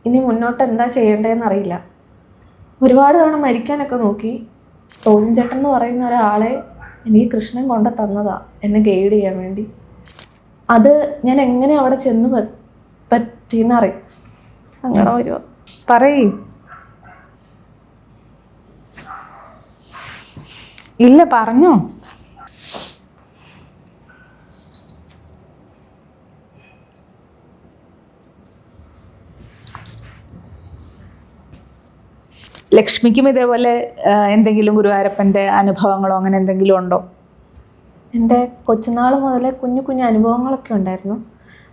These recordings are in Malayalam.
ഇനി മുന്നോട്ട് എന്താ ചെയ്യേണ്ടതെന്ന് അറിയില്ല. ഒരുപാട് തവണ മരിക്കാനൊക്കെ നോക്കി. റോജിൻ ചേട്ടൻ എന്ന് പറയുന്ന ഒരാളെ എനിക്ക് കൃഷ്ണൻ കൊണ്ട് തന്നതാ എന്നെ ഗൈഡ് ചെയ്യാൻ വേണ്ടി. അത് ഞാൻ എങ്ങനെ അവിടെ ചെന്ന് പറ്റിയെന്നറിയും. സങ്കടം വരുമോ? പറയ്. ഇല്ല, പറഞ്ഞോ. ലക്ഷ്മിക്കും ഇതേപോലെ എന്തെങ്കിലും ഗുരുവായൂരപ്പൻ്റെ അനുഭവങ്ങളോ അങ്ങനെ എന്തെങ്കിലും ഉണ്ടോ? എൻ്റെ കൊച്ചുനാൾ മുതലേ കുഞ്ഞു കുഞ്ഞു അനുഭവങ്ങളൊക്കെ ഉണ്ടായിരുന്നു.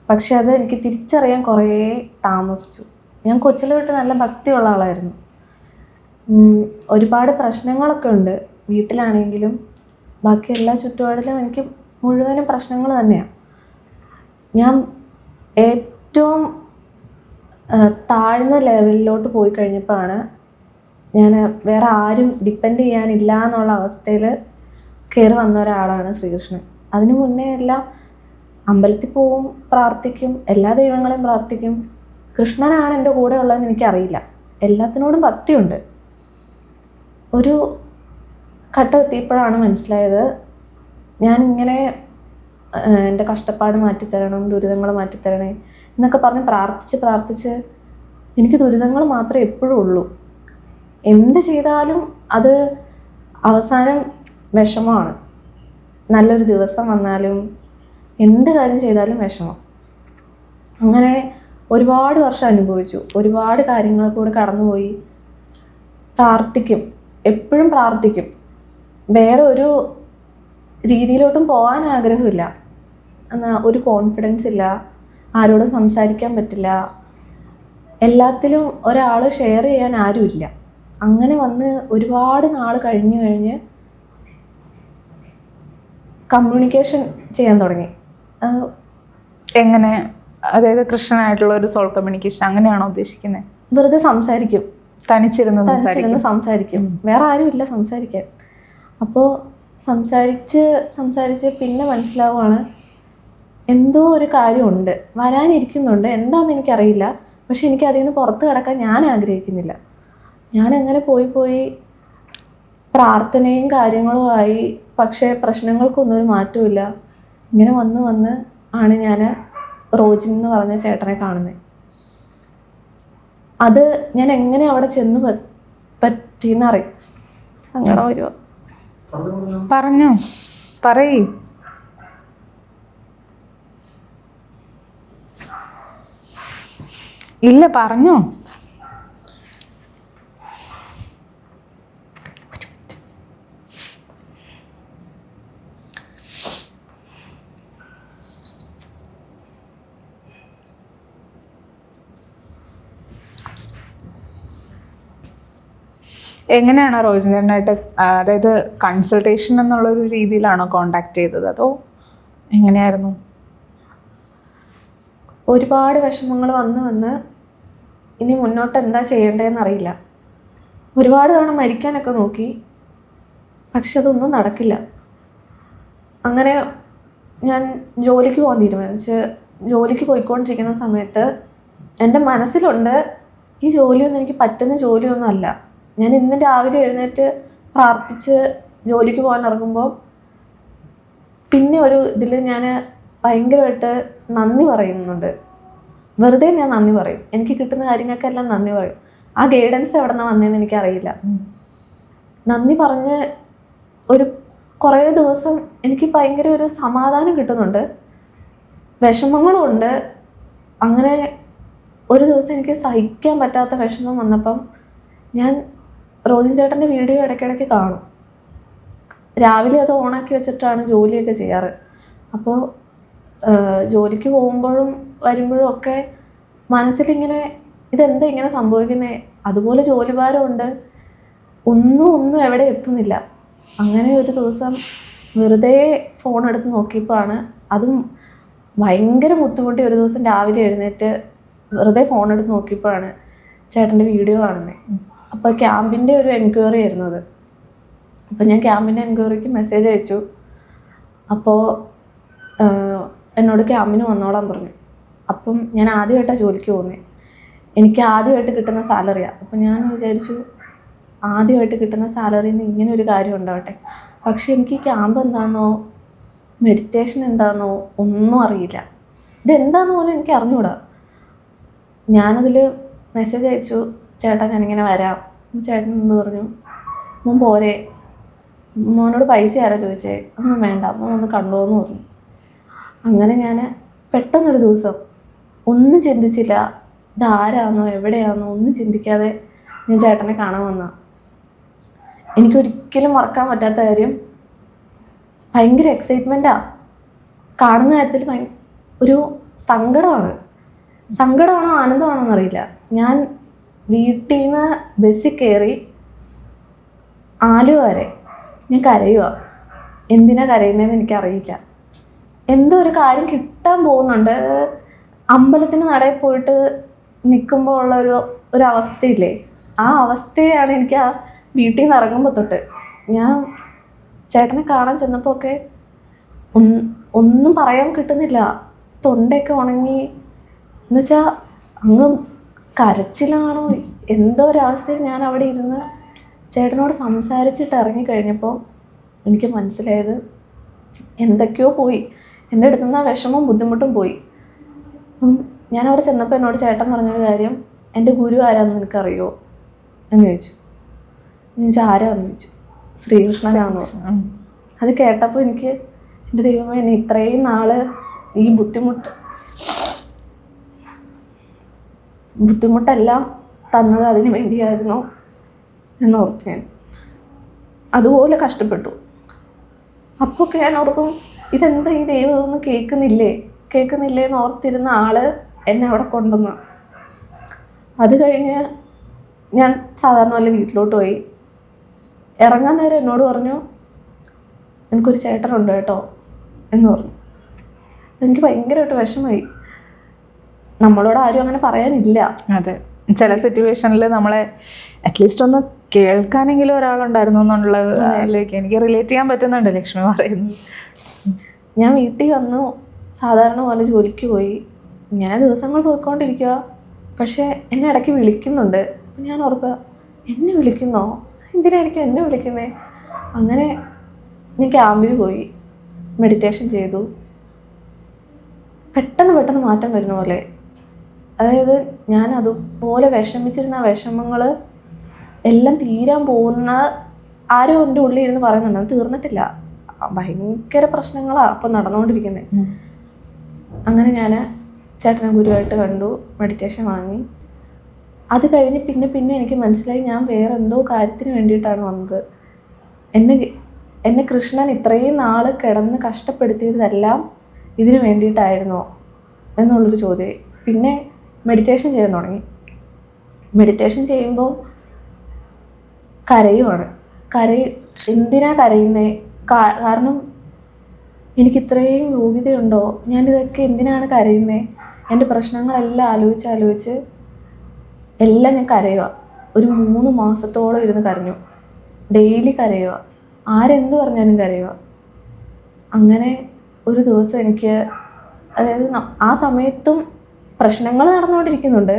പക്ഷെ അത് എനിക്ക് തിരിച്ചറിയാൻ കുറേ താമസിച്ചു. ഞാൻ കൊച്ചിലെ തൊട്ട് നല്ല ഭക്തിയുള്ള ആളായിരുന്നു. ഒരുപാട് പ്രശ്നങ്ങളൊക്കെ ഉണ്ട് വീട്ടിലാണെങ്കിലും ബാക്കി എല്ലാ ചുറ്റുപാടിലും. എനിക്ക് മുഴുവനും പ്രശ്നങ്ങൾ തന്നെയാണ്. ഞാൻ ഏറ്റവും താഴ്ന്ന ലെവലിലോട്ട് പോയി കഴിഞ്ഞപ്പോഴാണ് ഞാൻ വേറെ ആരും ഡിപ്പെൻഡ് ചെയ്യാനില്ല എന്നുള്ള അവസ്ഥയിൽ കയറി വന്ന ഒരാളാണ് ശ്രീകൃഷ്ണൻ. അതിനു മുന്നേ എല്ലാം അമ്പലത്തിൽ പോവും, പ്രാർത്ഥിക്കും, എല്ലാ ദൈവങ്ങളെയും പ്രാർത്ഥിക്കും. കൃഷ്ണനാണ് എൻ്റെ കൂടെ ഉള്ളതെന്ന് എനിക്കറിയില്ല. എല്ലാത്തിനോടും ഭക്തിയുണ്ട്. ഒരു ഘട്ടം എത്തിയപ്പോഴാണ് മനസ്സിലായത് ഞാനിങ്ങനെ എൻ്റെ കഷ്ടപ്പാട് മാറ്റിത്തരണം, ദുരിതങ്ങൾ മാറ്റിത്തരണേ എന്നൊക്കെ പറഞ്ഞ് പ്രാർത്ഥിച്ച് എനിക്ക് ദുരിതങ്ങൾ മാത്രമേ എപ്പോഴും ഉള്ളൂ. എന്ത് ചെയ്താലും അത് അവസാനം വിഷമമാണ്. നല്ലൊരു ദിവസം വന്നാലും എന്ത് കാര്യം ചെയ്താലും വിഷമം. അങ്ങനെ ഒരുപാട് വർഷം അനുഭവിച്ചു. ഒരുപാട് കാര്യങ്ങൾ കൂടെ കടന്നുപോയി. പ്രാർത്ഥിക്കും, എപ്പോഴും പ്രാർത്ഥിക്കും. വേറെ ഒരു രീതിയിലോട്ടും പോകാൻ ആഗ്രഹമില്ല. എന്നാൽ ഒരു കോൺഫിഡൻസ് ഇല്ല, ആരോടും സംസാരിക്കാൻ പറ്റില്ല, എല്ലാത്തിലും ഒരാൾ ഷെയർ ചെയ്യാൻ ആരുമില്ല. അങ്ങനെ വന്ന് ഒരുപാട് നാൾ കഴിഞ്ഞ് കമ്മ്യൂണിക്കേഷൻ ചെയ്യാൻ തുടങ്ങി. എങ്ങനെ? അതായത് കൃഷ്ണനായിട്ടുള്ള ഒരു സോൾ കമ്മ്യൂണിക്കേഷൻ അങ്ങനെയാണോ ഉദ്ദേശിക്കുന്നത്? വെറുതെ സംസാരിക്കും, തനിച്ചിരുന്ന് സംസാരിക്കും. വേറെ ആരും ഇല്ല സംസാരിക്കാൻ. അപ്പോൾ സംസാരിച്ച് പിന്നെ മനസ്സിലാവുകയാണ് എന്തോ ഒരു കാര്യമുണ്ട്, വരാനിരിക്കുന്നുണ്ട്. എന്താണെന്ന് എനിക്കറിയില്ല. പക്ഷെ എനിക്ക് അതിൽ നിന്ന് പുറത്ത് കിടക്കാൻ ഞാൻ ആഗ്രഹിക്കുന്നില്ല. ഞാനങ്ങനെ പോയി പ്രാർത്ഥനയും കാര്യങ്ങളുമായി. പക്ഷേ പ്രശ്നങ്ങൾക്കൊന്നും ഒരു മാറ്റമില്ല. ഇങ്ങനെ വന്ന് ആണ് ഞാൻ റോജിൻ എന്ന് പറഞ്ഞ ചേട്ടനെ കാണുന്നത്. അത് ഞാൻ എങ്ങനെ അവിടെ ചെന്ന് പറ്റിയെന്നറിയും. സങ്കടം വരുമോ? പറഞ്ഞോ, പറയ്. ഇല്ല, പറഞ്ഞോ. എങ്ങനെയാണോ റോജിൻ ചേട്ടനായിട്ട്, അതായത് കൺസൾട്ടേഷൻ എന്നുള്ളൊരു രീതിയിലാണോ കോണ്ടാക്ട് ചെയ്തത്, അതോ എങ്ങനെയായിരുന്നു? ഒരുപാട് വിഷമങ്ങൾ വന്ന് ഇനി മുന്നോട്ട് എന്താ ചെയ്യേണ്ടതെന്ന് അറിയില്ല. ഒരുപാട് തവണ മരിക്കാനൊക്കെ നോക്കി. പക്ഷെ അതൊന്നും നടക്കില്ല. അങ്ങനെ ഞാൻ ജോലിക്ക് പോകാൻ തീരുമാനിച്ച് ജോലിക്ക് പോയിക്കൊണ്ടിരിക്കുന്ന സമയത്ത് എൻ്റെ മനസ്സിലുണ്ട് ഈ ജോലിയൊന്നും എനിക്ക് പറ്റുന്ന ജോലിയൊന്നും അല്ല. ഞാൻ ഇന്ന് രാവിലെ എഴുന്നേറ്റ് പ്രാർത്ഥിച്ച് ജോലിക്ക് പോകാൻ ഇറങ്ങുമ്പോൾ പിന്നെ ഒരു ഇതിൽ ഞാൻ ഭയങ്കരമായിട്ട് നന്ദി പറയുന്നുണ്ട്. വെറുതെ ഞാൻ നന്ദി പറയും. എനിക്ക് കിട്ടുന്ന കാര്യങ്ങൾക്കെല്ലാം നന്ദി പറയും. ആ ഗൈഡൻസ് എവിടെ നിന്നാണ് വന്നതെന്ന് എനിക്കറിയില്ല. നന്ദി പറഞ്ഞ് ഒരു കുറേ ദിവസം എനിക്ക് ഭയങ്കര ഒരു സമാധാനം കിട്ടുന്നുണ്ട്. വിഷമങ്ങളും ഉണ്ട്. അങ്ങനെ ഒരു ദിവസം എനിക്ക് സഹിക്കാൻ പറ്റാത്ത വിഷമം വന്നപ്പം ഞാൻ റോജിൻ ചേട്ടൻ്റെ വീഡിയോ ഇടയ്ക്കിടയ്ക്ക് കാണും. രാവിലെ അത് ഓണാക്കി വെച്ചിട്ടാണ് ജോലിയൊക്കെ ചെയ്യാറ്. അപ്പോൾ ജോലിക്ക് പോകുമ്പോഴും വരുമ്പോഴും ഒക്കെ മനസ്സിലിങ്ങനെ ഇതെന്താ ഇങ്ങനെ സംഭവിക്കുന്നത്, അതുപോലെ ജോലിഭാരമുണ്ട്, ഒന്നും എവിടെ എത്തുന്നില്ല. അങ്ങനെ ഒരു ദിവസം വെറുതെ ഫോൺ എടുത്ത് നോക്കിയപ്പോഴാണ്, അതും ഭയങ്കര ബുദ്ധിമുട്ടി ഒരു ദിവസം രാവിലെ എഴുന്നേറ്റ് വെറുതെ ഫോൺ എടുത്ത് നോക്കിയപ്പോഴാണ് ചേട്ടൻ്റെ വീഡിയോ കാണുന്നത്. അപ്പോൾ ക്യാമ്പിൻ്റെ ഒരു എൻക്വയറി ആയിരുന്നു അത്. അപ്പോൾ ഞാൻ ക്യാമ്പിൻ്റെ എൻക്വയറിക്ക് മെസ്സേജ് അയച്ചു. അപ്പോൾ എന്നോട് ക്യാമ്പിന് വന്നോളാൻ പറഞ്ഞു. അപ്പം ഞാൻ ആദ്യമായിട്ടാണ് ജോലിക്ക് പോകുന്നത്. എനിക്ക് ആദ്യമായിട്ട് കിട്ടുന്ന സാലറിയാണ്. അപ്പം ഞാൻ വിചാരിച്ചു ആദ്യമായിട്ട് കിട്ടുന്ന സാലറിയിൽ നിന്ന് ഇങ്ങനെ ഒരു കാര്യം ഉണ്ടാവട്ടെ. പക്ഷെ എനിക്ക് ക്യാമ്പ് എന്താണെന്നോ മെഡിറ്റേഷൻ എന്താണെന്നോ ഒന്നും അറിയില്ല. ഇതെന്താണെന്ന് പോലും എനിക്ക് അറിഞ്ഞുകൂടാ. ഞാനതിൽ മെസ്സേജ് അയച്ചു, ചേട്ടാ ഞാനിങ്ങനെ വരാം. ചേട്ടൻ എന്ന് പറഞ്ഞു, മോൻ പോരെ, മോനോട് പൈസ ആരാ ചോദിച്ചേ, ഒന്നും വേണ്ട, മോൻ ഒന്ന് കണ്ടോന്ന് പറഞ്ഞു. അങ്ങനെ ഞാൻ പെട്ടെന്നൊരു ദിവസം ഒന്നും ചിന്തിച്ചില്ല, ഇതാരാന്നോ എവിടെയാണെന്നോ ഒന്നും ചിന്തിക്കാതെ ഞാൻ ചേട്ടനെ കാണാൻ വന്ന. എനിക്കൊരിക്കലും മറക്കാൻ പറ്റാത്ത കാര്യം, ഭയങ്കര എക്സൈറ്റ്മെൻറ്റാണ്. കാണുന്ന കാര്യത്തിൽ ഒരു സങ്കടമാണോ ആനന്ദമാണോ എന്നറിയില്ല. ഞാൻ വീട്ടിൽ നിന്ന് ബസ്സിൽ കയറി ആലുവ വരെ ഞാൻ കരയുക. എന്തിനാ കരയുന്നതെന്ന് എനിക്കറിയില്ല. എന്തോ ഒരു കാര്യം കിട്ടാൻ പോകുന്നുണ്ട്. അമ്പലത്തിന് നടയിൽ പോയിട്ട് നിൽക്കുമ്പോൾ ഉള്ള ഒരു അവസ്ഥയില്ലേ, ആ അവസ്ഥയാണ് എനിക്ക് ആ വീട്ടിൽ നിന്ന് ഇറങ്ങുമ്പോൾ തൊട്ട്. ഞാൻ ചേട്ടനെ കാണാൻ ചെന്നപ്പോൾ ഒക്കെ ഒന്നും പറയാൻ കിട്ടുന്നില്ല. തൊണ്ടയൊക്കെ ഉണങ്ങി എന്നുവെച്ചാൽ അങ്ങ് കരച്ചിലാണോ എന്തോ ഒരവസ്ഥയിൽ ഞാൻ അവിടെ ഇരുന്ന് ചേട്ടനോട് സംസാരിച്ചിട്ട് ഇറങ്ങിക്കഴിഞ്ഞപ്പോൾ എനിക്ക് മനസ്സിലായത് എന്തൊക്കെയോ പോയി. എൻ്റെ അടുത്ത് നിന്ന് ആ വിഷമവും ബുദ്ധിമുട്ടും പോയി. അപ്പം ഞാൻ അവിടെ ചെന്നപ്പോൾ എന്നോട് ചേട്ടൻ പറഞ്ഞൊരു കാര്യം, എൻ്റെ ഗുരു ആരാന്ന് നിനക്കറിയോ എന്ന് ചോദിച്ചു. ആരാന്ന് ചോദിച്ചു. ശ്രീകൃഷ്ണനാന്ന് പറഞ്ഞു. അത് കേട്ടപ്പോൾ എനിക്ക് എൻ്റെ ദൈവമേ, എന്നെ ഇത്രയും നാള് ഈ ബുദ്ധിമുട്ടെല്ലാം തന്നത് അതിന് വേണ്ടിയായിരുന്നു എന്നോർത്ത് ഞാൻ അതുപോലെ കഷ്ടപ്പെട്ടു. അപ്പോൾ ഞാൻ ഓർക്കും, ഇതെന്താ ഈ ദൈവം ഇതൊന്നും കേൾക്കുന്നില്ലേ എന്ന് ഓർത്തിരുന്ന ആള് എന്നെ അവിടെ കൊണ്ടുവന്നു. അത് കഴിഞ്ഞ് ഞാൻ സാധാരണ പോലെ വീട്ടിലോട്ട് പോയി. ഇറങ്ങാൻ നേരം എന്നോട് പറഞ്ഞു, എനിക്കൊരു ചേട്ടനുണ്ട് കേട്ടോ എന്ന് പറഞ്ഞു. എനിക്ക് ഭയങ്കരമായിട്ട് വിഷമമായി. നമ്മളോട് ആരും അങ്ങനെ പറയാനില്ല. അതെ, ചില സിറ്റുവേഷനിൽ നമ്മളെ അറ്റ്ലീസ്റ്റ് ഒന്ന് കേൾക്കാനെങ്കിലും ഒരാളുണ്ടായിരുന്നു എന്നുള്ളതിലേക്ക് എനിക്ക് റിലേറ്റ് ചെയ്യാൻ പറ്റുന്നുണ്ട് ലക്ഷ്മി പറയുന്നത്. ഞാൻ വീട്ടിൽ വന്നു, സാധാരണ പോലെ ജോലിക്ക് പോയി. ഇങ്ങനെ ദിവസങ്ങൾ പോയിക്കൊണ്ടിരിക്കുക. പക്ഷേ എന്നെ ഇടയ്ക്ക് വിളിക്കുന്നുണ്ട്. ഞാൻ ഓർക്കുക, എന്നെ വിളിക്കുന്നോ, എന്തിനായിരിക്കും എന്നെ വിളിക്കുന്നേ? അങ്ങനെ ഞാൻ ക്യാമ്പിൽ പോയി, മെഡിറ്റേഷൻ ചെയ്തു. പെട്ടെന്ന് മാറ്റം വരുന്ന പോലെ. അതായത് ഞാൻ അതുപോലെ വിഷമിച്ചിരുന്ന വിഷമങ്ങൾ എല്ലാം തീരാൻ പോകുന്ന ആരോ എൻ്റെ ഉള്ളിൽ ഇരുന്ന് പറയുന്നുണ്ട്. അത് തീർന്നിട്ടില്ല, ഭയങ്കര പ്രശ്നങ്ങളാണ് അപ്പം നടന്നുകൊണ്ടിരിക്കുന്നത്. അങ്ങനെ ഞാൻ ചേട്ടനെ ഗുരുവായിട്ട് കണ്ടു, മെഡിറ്റേഷൻ വാങ്ങി. അത് കഴിഞ്ഞ് പിന്നെ എനിക്ക് മനസ്സിലായി, ഞാൻ വേറെ എന്തോ കാര്യത്തിന് വേണ്ടിയിട്ടാണ് വന്നത്. എന്നെ കൃഷ്ണൻ ഇത്രയും നാൾ കിടന്ന് കഷ്ടപ്പെടുത്തിയതെല്ലാം ഇതിന് വേണ്ടിയിട്ടായിരുന്നോ എന്നുള്ളൊരു ചോദ്യം. പിന്നെ മെഡിറ്റേഷൻ ചെയ്യാൻ തുടങ്ങി. മെഡിറ്റേഷൻ ചെയ്യുമ്പോൾ കരയുവാണ്. എന്തിനാ കരയുന്നേ? കാരണം എനിക്കിത്രയും യോഗ്യതയുണ്ടോ? ഞാനിതൊക്കെ എന്തിനാണ് കരയുന്നത്? എൻ്റെ പ്രശ്നങ്ങളെല്ലാം ആലോചിച്ച് എല്ലാം ഞാൻ കരയുക. ഒരു 3 മാസത്തോളം ഇരുന്ന് കരഞ്ഞു. ഡെയിലി കരയുക, ആരെന്തു പറഞ്ഞാലും കരയുക. അങ്ങനെ ഒരു ദിവസം എനിക്ക്, അതായത് ആ സമയത്തും പ്രശ്നങ്ങൾ നടന്നുകൊണ്ടിരിക്കുന്നുണ്ട്,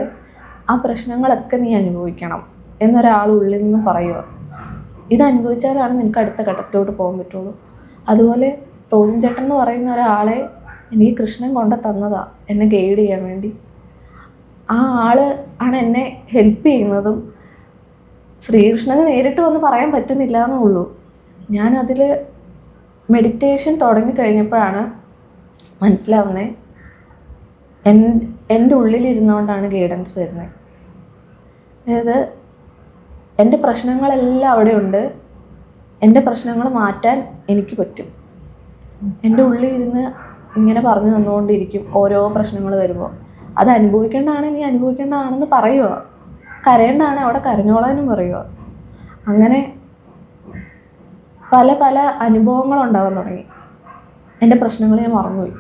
ആ പ്രശ്നങ്ങളൊക്കെ നീ അനുഭവിക്കണം എന്നൊരാൾ ഉള്ളിൽ നിന്ന് പറയുക. ഇത് അനുഭവിച്ചാലാണ് നിനക്ക് അടുത്ത ഘട്ടത്തിലോട്ട് പോകാൻ പറ്റുള്ളൂ. അതുപോലെ റോസിൻ ചേട്ടൻ എന്ന് പറയുന്ന ഒരാളെ എനിക്ക് കൃഷ്ണൻ കൊണ്ട് തന്നതാ, എന്നെ ഗൈഡ് ചെയ്യാൻ വേണ്ടി. ആ ആള് ആണ് എന്നെ ഹെൽപ്പ് ചെയ്യുന്നതും. ശ്രീകൃഷ്ണന് നേരിട്ട് വന്ന് പറയാൻ പറ്റുന്നില്ല എന്നുള്ളൂ. ഞാനതിൽ മെഡിറ്റേഷൻ തുടങ്ങിക്കഴിഞ്ഞപ്പോഴാണ് മനസ്സിലാവുന്നത്, എൻ്റെ ഉള്ളിലിരുന്നുകൊണ്ടാണ് ഗൈഡൻസ് വരുന്നത്. അതായത് എൻ്റെ പ്രശ്നങ്ങളെല്ലാം അവിടെ ഉണ്ട്, എൻ്റെ പ്രശ്നങ്ങൾ മാറ്റാൻ എനിക്ക് പറ്റും. എൻ്റെ ഉള്ളിലിരുന്ന് ഇങ്ങനെ പറഞ്ഞു തന്നുകൊണ്ടിരിക്കും ഓരോ പ്രശ്നങ്ങൾ വരുമ്പോൾ. അത് അനുഭവിക്കേണ്ടതാണ്, നീ അനുഭവിക്കേണ്ടതാണെന്ന് പറയുക, കരയേണ്ടതാണ് അവിടെ കരഞ്ഞോളാനും പറയുക. അങ്ങനെ പല അനുഭവങ്ങളുണ്ടാവാൻ തുടങ്ങി. എൻ്റെ പ്രശ്നങ്ങൾ ഞാൻ മറന്നുപോയി.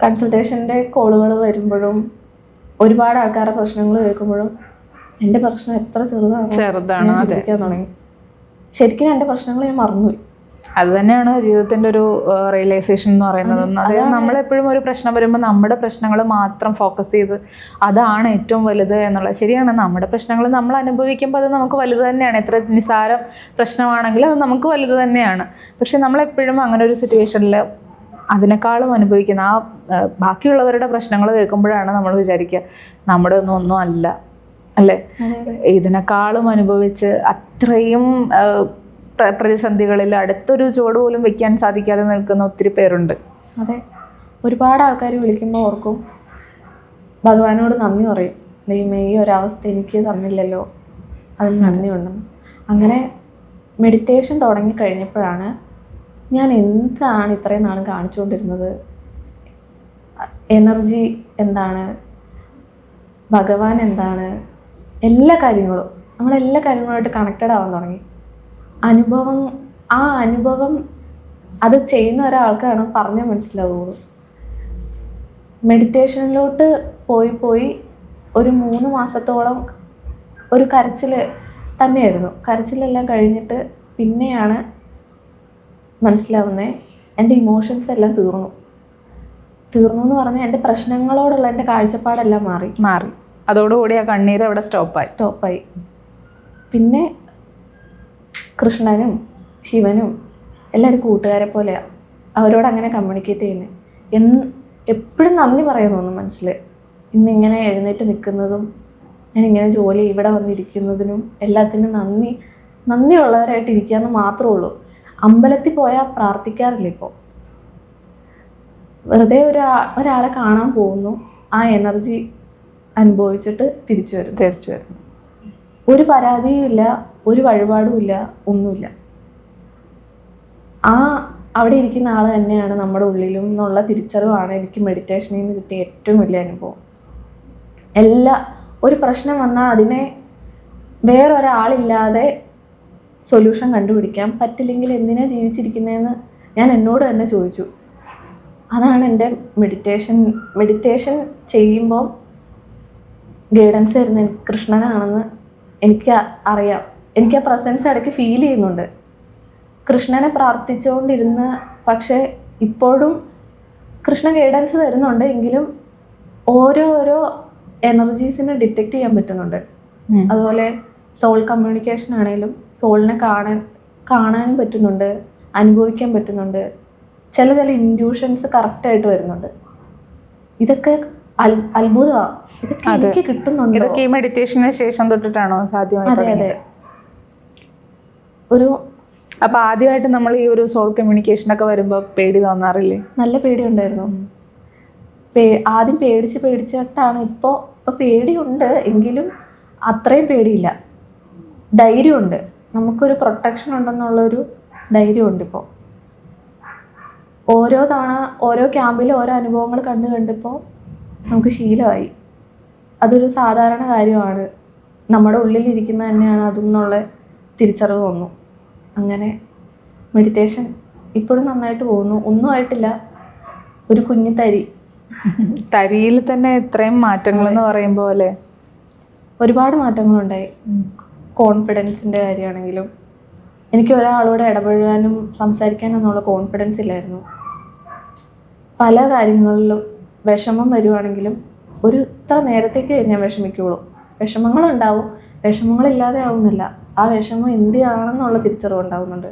കൺസൾട്ടേഷൻ്റെ കോളുകൾ വരുമ്പോഴും ഒരുപാട് ആൾക്കാരുടെ പ്രശ്നങ്ങൾ കേൾക്കുമ്പോഴും എൻ്റെ പ്രശ്നം എത്ര ചെറുതാണ് ചിന്തിക്കാൻ തുടങ്ങി. ശരിക്കും എൻ്റെ പ്രശ്നങ്ങൾ ഞാൻ മറന്നുപോയി. അത് തന്നെയാണ് ജീവിതത്തിൻ്റെ ഒരു റിയലൈസേഷൻ എന്ന് പറയുന്നത്. അതായത് നമ്മളെപ്പോഴും ഒരു പ്രശ്നം വരുമ്പോൾ നമ്മുടെ പ്രശ്നങ്ങൾ മാത്രം ഫോക്കസ് ചെയ്ത് അതാണ് ഏറ്റവും വലുത് എന്നുള്ളത്. ശരിയാണ്, നമ്മുടെ പ്രശ്നങ്ങൾ നമ്മൾ അനുഭവിക്കുമ്പോൾ അത് നമുക്ക് വലുത് തന്നെയാണ്. എത്ര നിസ്സാരം പ്രശ്നമാണെങ്കിലും അത് നമുക്ക് വലുത് തന്നെയാണ്. പക്ഷെ നമ്മളെപ്പോഴും അങ്ങനെ ഒരു സിറ്റുവേഷനിൽ അതിനേക്കാളും അനുഭവിക്കുന്ന ബാക്കിയുള്ളവരുടെ പ്രശ്നങ്ങൾ കേൾക്കുമ്പോഴാണ് നമ്മൾ വിചാരിക്കുക നമ്മുടെ ഒന്നും അല്ല അല്ലേ, ഇതിനേക്കാളും അനുഭവിച്ച് അത്രയും പ്രതിസന്ധികളിൽ അടുത്തൊരു ചുവട് പോലും വെക്കാൻ സാധിക്കാതെ നിൽക്കുന്ന ഒത്തിരി പേരുണ്ട്. അതെ, ഒരുപാട് ആൾക്കാർ വിളിക്കുമ്പോൾ ഓർക്കും ഭഗവാനോട് നന്ദി പറയും, ദൈവമേ ഈ ഒരവസ്ഥ എനിക്ക് തന്നില്ലല്ലോ, അതിന് നന്ദിയുണ്ടെന്ന്. അങ്ങനെ മെഡിറ്റേഷൻ തുടങ്ങിക്കഴിഞ്ഞപ്പോഴാണ് ഞാൻ എന്താണ് ഇത്രയും നാളും കാണിച്ചുകൊണ്ടിരുന്നത്, എനർജി എന്താണ്, ഭഗവാൻ എന്താണ്, എല്ലാ കാര്യങ്ങളും നമ്മളെല്ലാ കാര്യങ്ങളുമായിട്ട് കണക്റ്റഡ് ആവാൻ തുടങ്ങി. അനുഭവം അത് ചെയ്യുന്ന ഒരാൾക്കാണ് പറഞ്ഞാൽ മനസ്സിലാവുള്ളൂ. മെഡിറ്റേഷനിലോട്ട് പോയി ഒരു 3 മാസത്തോളം ഒരു കരച്ചിൽ തന്നെയായിരുന്നു. കരച്ചിലെല്ലാം കഴിഞ്ഞിട്ട് പിന്നെയാണ് മനസ്സിലാവുന്നത് എൻ്റെ ഇമോഷൻസ് എല്ലാം തീർന്നു എന്ന് പറഞ്ഞാൽ എൻ്റെ പ്രശ്നങ്ങളോടുള്ള എൻ്റെ കാഴ്ചപ്പാടെല്ലാം മാറി. അതോടുകൂടി ആ കണ്ണീര് അവിടെ സ്റ്റോപ്പായി. പിന്നെ കൃഷ്ണനും ശിവനും എല്ലാവരും കൂട്ടുകാരെ പോലെയാണ്. അവരോട് അങ്ങനെ കമ്മ്യൂണിക്കേറ്റ് ചെയ്യുന്നത്. എപ്പോഴും നന്ദി പറയുന്നു മനസ്സിൽ. ഇന്നിങ്ങനെ എഴുന്നേറ്റ് നിൽക്കുന്നതും ഞാനിങ്ങനെ ജോലി ഇവിടെ വന്നിരിക്കുന്നതിനും എല്ലാത്തിനും നന്ദിയുള്ളവരായിട്ട് ഇരിക്കാമെന്ന് മാത്രമേ ഉള്ളൂ. അമ്പലത്തിൽ പോയാൽ പ്രാർത്ഥിക്കാറില്ല. ഇപ്പോൾ വെറുതെ ഒരാളെ കാണാൻ പോകുന്നു, ആ എനർജി അനുഭവിച്ചിട്ട് തിരിച്ചു വരുന്നു. ഒരു പരാതിയും ഇല്ല, ഒരു വഴിപാടും ഇല്ല, ഒന്നുമില്ല. അവിടെ ഇരിക്കുന്ന ആൾ തന്നെയാണ് നമ്മുടെ ഉള്ളിലും എന്നുള്ള തിരിച്ചറിവാണ് എനിക്ക് മെഡിറ്റേഷനിൽ നിന്ന് കിട്ടിയ ഏറ്റവും വലിയ അനുഭവം. ഒരു പ്രശ്നം വന്നാൽ അതിനെ വേറൊരാളില്ലാതെ സൊല്യൂഷൻ കണ്ടുപിടിക്കാൻ പറ്റില്ലെങ്കിൽ എന്തിനാ ജീവിച്ചിരിക്കുന്നതെന്ന് ഞാൻ എന്നോട് തന്നെ ചോദിച്ചു. അതാണ് എൻ്റെ മെഡിറ്റേഷൻ ചെയ്യുമ്പോൾ ഗൈഡൻസ് തരുന്ന കൃഷ്ണനാണെന്ന് എനിക്ക് അറിയാം. എനിക്ക് ആ പ്രസൻസ് ഇടയ്ക്ക് ഫീൽ ചെയ്യുന്നുണ്ട്. കൃഷ്ണനെ പ്രാർത്ഥിച്ചുകൊണ്ടിരുന്ന് പക്ഷേ ഇപ്പോഴും കൃഷ്ണ ഗൈഡൻസ് തരുന്നുണ്ട്. എങ്കിലും ഓരോ എനർജീസിനെ ഡിറ്റക്റ്റ് ചെയ്യാൻ പറ്റുന്നുണ്ട്. അതുപോലെ സോൾ കമ്മ്യൂണിക്കേഷൻ ആണെങ്കിലും സോളിനെ കാണാൻ പറ്റുന്നുണ്ട്, അനുഭവിക്കാൻ പറ്റുന്നുണ്ട്. ചില ഇൻഡ്യൂഷൻസ് കറക്റ്റായിട്ട് വരുന്നുണ്ട്. ഇതൊക്കെ അത്ഭുതമാണ്. ഇതൊക്കെ എനിക്ക് കിട്ടുന്നുണ്ട്. ഇതൊക്കെ ഈ മെഡിറ്റേഷന് ശേഷം തൊട്ടിട്ടാണോ സാധ്യമായത്? അതെ. അപ്പൊ ആദ്യമായിട്ട് നമ്മൾ ഈ ഒരു സോൾ കമ്മ്യൂണിക്കേഷനൊക്കെ വരുമ്പോൾ പേടി തോന്നാറില്ലേ? നല്ല പേടിയുണ്ടായിരുന്നു. ആദ്യം പേടിച്ചിട്ടാണ്. ഇപ്പോൾ പേടിയുണ്ട്, എങ്കിലും അത്രയും പേടിയില്ല. ധൈര്യമുണ്ട്. നമുക്കൊരു പ്രൊട്ടക്ഷൻ ഉണ്ടെന്നുള്ളൊരു ധൈര്യമുണ്ട്. ഇപ്പോൾ ഓരോ തവണ ഓരോ ക്യാമ്പിൽ ഓരോ അനുഭവങ്ങൾ കണ്ടിപ്പോൾ നമുക്ക് ശീലമായി. അതൊരു സാധാരണ കാര്യമാണ്, നമ്മുടെ ഉള്ളിലിരിക്കുന്ന തന്നെയാണ് അതെന്നുള്ള തിരിച്ചറിവ് വന്നു. അങ്ങനെ മെഡിറ്റേഷൻ ഇപ്പോഴും നന്നായിട്ട് പോകുന്നു. ഒന്നും ആയിട്ടില്ല, ഒരു കുഞ്ഞു തരിയിൽ തന്നെ ഇത്രയും മാറ്റങ്ങൾ എന്ന് പറയുമ്പോൾ അല്ലേ, ഒരുപാട് മാറ്റങ്ങളുണ്ടായി. കോൺഫിഡൻസിൻ്റെ കാര്യമാണെങ്കിലും എനിക്ക് ഒരാളോട് ഇടപഴകാനും സംസാരിക്കാനും എന്നുള്ള കോൺഫിഡൻസ് ഇല്ലായിരുന്നു. പല കാര്യങ്ങളിലും വിഷമം വരുവാണെങ്കിലും ഇത്ര നേരത്തേക്ക് ഞാൻ വിഷമിക്കുള്ളൂ. വിഷമങ്ങളുണ്ടാവും, വിഷമങ്ങളില്ലാതെ ആവുന്നില്ല. ആ വിഷമം എന്തിനാണെന്നുള്ള തിരിച്ചറിവ് ഉണ്ടാവുന്നുണ്ട്.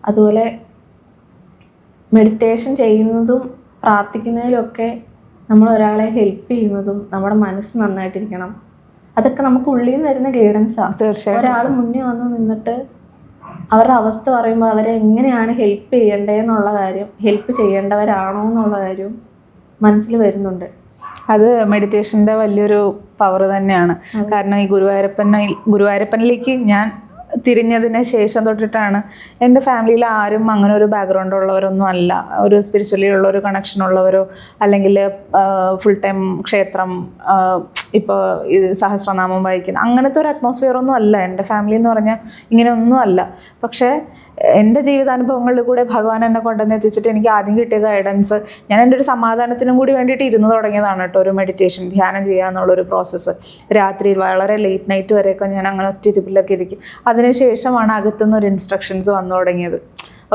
അതുപോലെ മെഡിറ്റേഷൻ ചെയ്യുന്നതും പ്രാർത്ഥിക്കുന്നതിലൊക്കെ നമ്മൾ ഒരാളെ ഹെൽപ്പ് ചെയ്യുന്നതും നമ്മുടെ മനസ്സ് നന്നായിട്ടിരിക്കണം. അതൊക്കെ നമുക്ക് ഉള്ളിൽ നിന്ന് തരുന്ന ഗൈഡൻസാണ്. ഒരാൾ മുന്നേ വന്ന് നിന്നിട്ട് അവരുടെ അവസ്ഥ പറയുമ്പോൾ അവരെ എങ്ങനെയാണ് ഹെൽപ്പ് ചെയ്യേണ്ടതെന്നുള്ള കാര്യം, ഹെൽപ്പ് ചെയ്യേണ്ടവരാണോ എന്നുള്ള കാര്യം മനസ്സിൽ വരുന്നുണ്ട്. അത് മെഡിറ്റേഷൻ്റെ വലിയൊരു പവർ തന്നെയാണ്. കാരണം ഈ ഗുരുവായൂരപ്പനിലേക്ക് ഞാൻ തിരിഞ്ഞതിന് ശേഷം തൊട്ടിട്ടാണ് എൻ്റെ ഫാമിലിയിൽ ആരും അങ്ങനെ ഒരു ബാക്ക്ഗ്രൗണ്ട് ഉള്ളവരൊന്നും അല്ല. ഒരു സ്പിരിച്വലി ഉള്ള ഒരു കണക്ഷൻ ഉള്ളവരോ അല്ലെങ്കിൽ ഫുൾ ടൈം ക്ഷേത്രം ഇപ്പോൾ ഇത് സഹസ്രനാമം വായിക്കുന്ന അങ്ങനത്തെ ഒരു അറ്റ്മോസ്ഫിയറൊന്നും അല്ല എൻ്റെ ഫാമിലി എന്ന് പറഞ്ഞാൽ. ഇങ്ങനെയൊന്നും അല്ല. പക്ഷേ എൻ്റെ ജീവിതാനുഭവങ്ങളിൽ കൂടെ ഭഗവാൻ എന്നെ കൊണ്ടുവന്ന് എത്തിച്ചിട്ട് എനിക്ക് ആദ്യം കിട്ടിയ ഗൈഡൻസ്, ഞാൻ എൻ്റെ ഒരു സമാധാനത്തിനും കൂടി വേണ്ടിയിട്ട് ഇരുന്ന് തുടങ്ങിയതാണ് കേട്ടോ ഒരു മെഡിറ്റേഷൻ, ധ്യാനം ചെയ്യുക എന്നുള്ളൊരു പ്രോസസ്സ്. രാത്രിയിൽ വളരെ ലേറ്റ് നൈറ്റ് വരെയൊക്കെ ഞാൻ അങ്ങനെ ഒറ്റ ഇരിപ്പിലൊക്കെ ഇരിക്കും. അതിനുശേഷമാണ് അകത്തുനിന്ന് ഒരു ഇൻസ്ട്രക്ഷൻസ് വന്നു തുടങ്ങിയത്.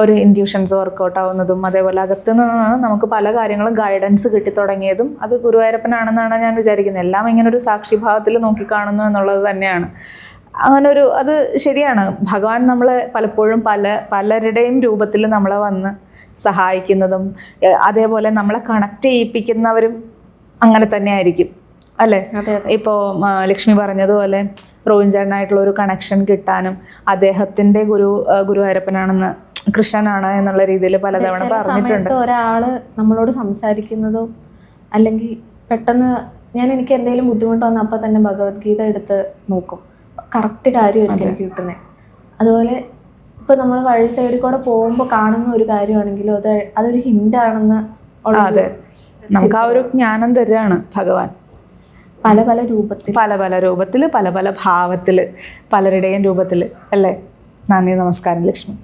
ഒരു ഇൻഡ്യൂഷൻസ് വർക്കൗട്ട് ആവുന്നതും, അതേപോലെ അകത്ത് നിന്ന് നമുക്ക് പല കാര്യങ്ങളും ഗൈഡൻസ് കിട്ടി തുടങ്ങിയതും അത് ഗുരുവായൂരപ്പനാണെന്നാണ് ഞാൻ വിചാരിക്കുന്നത്. എല്ലാം ഇങ്ങനെ ഒരു സാക്ഷിഭാവത്തിൽ നോക്കിക്കാണുന്നു എന്നുള്ളത് തന്നെയാണ്. അങ്ങനൊരു അത് ശരിയാണ്. ഭഗവാൻ നമ്മളെ പലപ്പോഴും പലരുടെയും രൂപത്തിൽ നമ്മളെ വന്ന് സഹായിക്കുന്നതും അതേപോലെ നമ്മളെ കണക്ട് ചെയ്യിപ്പിക്കുന്നവരും അങ്ങനെ തന്നെ ആയിരിക്കും അല്ലേ? ഇപ്പോൾ ലക്ഷ്മി പറഞ്ഞതുപോലെ റോവിൻ ചേട്ടനായിട്ടുള്ള ഒരു കണക്ഷൻ കിട്ടാനും അദ്ദേഹത്തിൻ്റെ ഗുരുവായൂരപ്പനാണെന്ന്, കൃഷ്ണനാണ് എന്നുള്ള രീതിയിൽ പലതവണ പറഞ്ഞിട്ടുണ്ട്. ഒരാള് നമ്മളോട് സംസാരിക്കുന്നതോ അല്ലെങ്കിൽ പെട്ടെന്ന് എനിക്ക് എന്തെങ്കിലും ബുദ്ധിമുട്ട് വന്നാൽ അപ്പം തന്നെ ഭഗവത്ഗീത എടുത്ത് നോക്കും, കറക്റ്റ് കാര്യമായിരിക്കും എനിക്ക് കിട്ടുന്നത്. അതുപോലെ ഇപ്പം നമ്മൾ വഴി സൈഡിൽ കൂടെ പോകുമ്പോൾ കാണുന്ന ഒരു കാര്യമാണെങ്കിലും അതൊരു ഹിൻ്റാണെന്ന് അതെ, നമുക്ക് ആ ഒരു ജ്ഞാനം തരാണ് ഭഗവാൻ. പല പല രൂപത്തിൽ പല പല ഭാവത്തിൽ, പലരുടെയും രൂപത്തിൽ അല്ലേ? നന്ദി, നമസ്കാരം ലക്ഷ്മി.